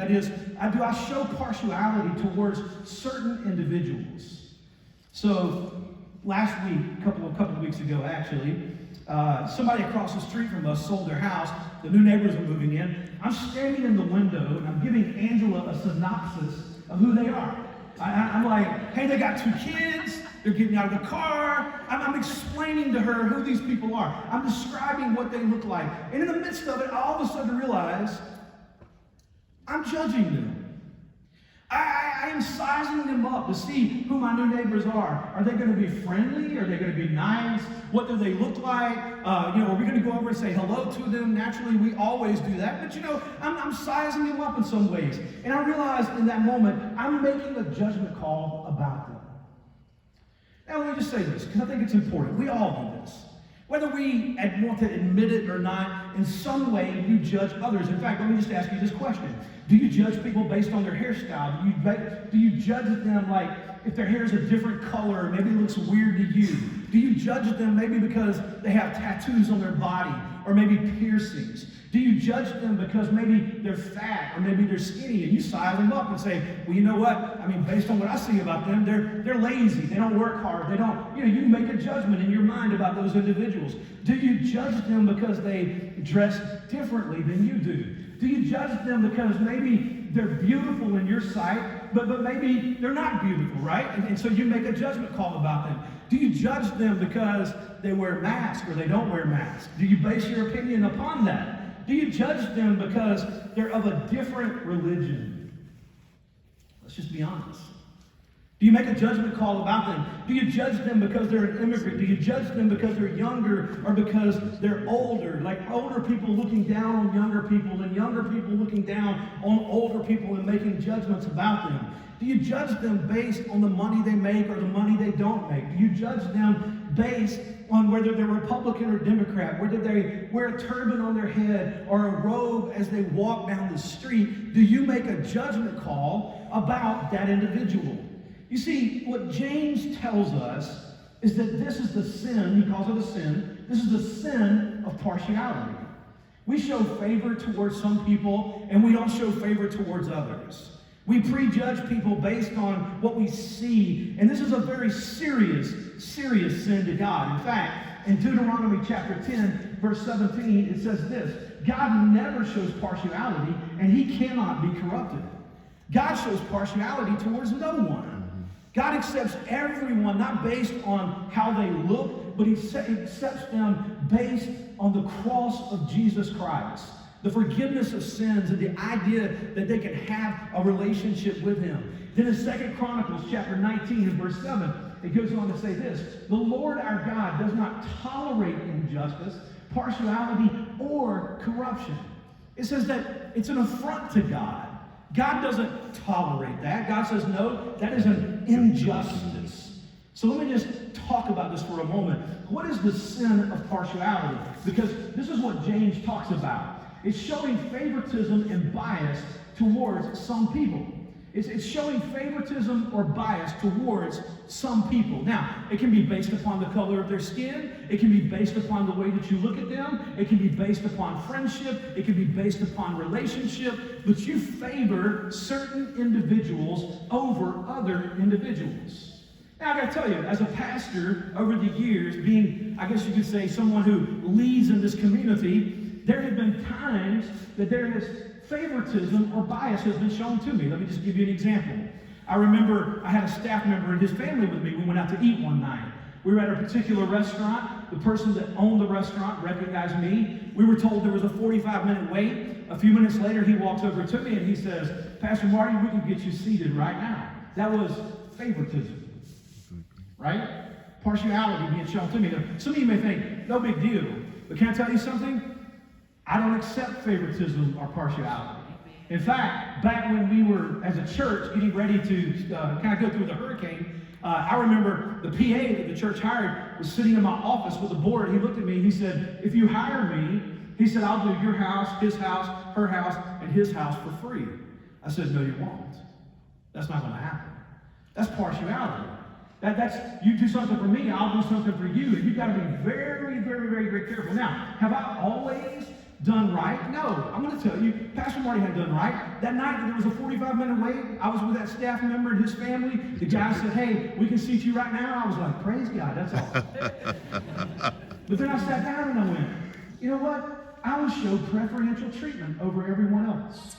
that is, do I show partiality towards certain individuals? So last week, a couple of weeks ago actually, somebody across the street from us sold their house. The new neighbors are moving in. I'm standing in the window and I'm giving Angela a synopsis of who they are. I'm like, hey, they got 2 kids. They're getting out of the car. I'm explaining to her who these people are. I'm describing what they look like. And in the midst of it, I all of a sudden realize I'm judging them. I am sizing them up to see who my new neighbors are. Are they going to be friendly? Are they going to be nice? What do they look like? Are we going to go over and say hello to them? Naturally, we always do that. But I'm sizing them up in some ways. And I realized in that moment, I'm making a judgment call about them. Now, let me just say this, because I think it's important. We all do this. Whether we want to admit it or not, in some way you judge others. In fact, let me just ask you this question. Do you judge people based on their hairstyle? Do you judge them like if their hair is a different color, maybe it looks weird to you? Do you judge them maybe because they have tattoos on their body or maybe piercings? Do you judge them because maybe they're fat or maybe they're skinny and you size them up and say, well, you know what? I mean, based on what I see about them, they're lazy. They don't work hard. They don't, you make a judgment in your mind about those individuals. Do you judge them because they dress differently than you do? Do you judge them because maybe they're beautiful in your sight, but maybe they're not beautiful, right? And so you make a judgment call about them. Do you judge them because they wear masks or they don't wear masks? Do you base your opinion upon that? Do you judge them because they're of a different religion? Let's just be honest. Do you make a judgment call about them? Do you judge them because they're an immigrant? Do you judge them because they're younger or because they're older? Like older people looking down on younger people and younger people looking down on older people and making judgments about them? Do you judge them based on the money they make or the money they don't make? Do you judge them based on whether they're Republican or Democrat, whether they wear a turban on their head or a robe as they walk down the street? Do you make a judgment call about that individual? You see, what James tells us is that this is the sin, he calls it a sin, this is the sin of partiality. We show favor towards some people and we don't show favor towards others. We prejudge people based on what we see, and this is a very serious sin to God. In fact, in Deuteronomy chapter 10, verse 17, it says this: God never shows partiality, and he cannot be corrupted. God shows partiality towards no one. God accepts everyone, not based on how they look, but he accepts them based on the cross of Jesus Christ. The forgiveness of sins and the idea that they can have a relationship with him. Then in 2 Chronicles chapter 19 and verse 7, it goes on to say this: the Lord our God does not tolerate injustice, partiality, or corruption. It says that it's an affront to God. God doesn't tolerate that. God says, no, that is an injustice. So let me just talk about this for a moment. What is the sin of partiality? Because this is what James talks about. It's showing favoritism and bias towards some people. It's showing favoritism or bias towards some people. Now, it can be based upon the color of their skin. It can be based upon the way that you look at them. It can be based upon friendship. It can be based upon relationship. But you favor certain individuals over other individuals. Now, I got to tell you, as a pastor over the years, being, I guess you could say, someone who leads in this community, there have been times that there is favoritism or bias has been shown to me. Let me just give you an example. I remember I had a staff member and his family with me. We went out to eat one night. We were at a particular restaurant. The person that owned the restaurant recognized me. We were told there was a 45-minute wait. A few minutes later, he walks over to me and he says, Pastor Marty, we can get you seated right now. That was favoritism, right? Partiality being shown to me. Now, some of you may think, no big deal. But can I tell you something? I don't accept favoritism or partiality. In fact, back when we were, as a church, getting ready to kind of go through the hurricane, I remember the PA that the church hired was sitting in my office with a board. He looked at me and he said, if you hire me, he said, I'll do your house, his house, her house, and his house for free. I said, no, you won't. That's not going to happen. That's partiality. That's you do something for me, I'll do something for you. And you've got to be very, very, very, very careful. Now, have I always done right? No, I'm going to tell you, Pastor Marty had done right. That night, there was a 45-minute wait. I was with that staff member and his family. The guy said, hey, we can seat you right now. I was like, praise God, that's all. But then I sat down and I went, you know what? I would show preferential treatment over everyone else.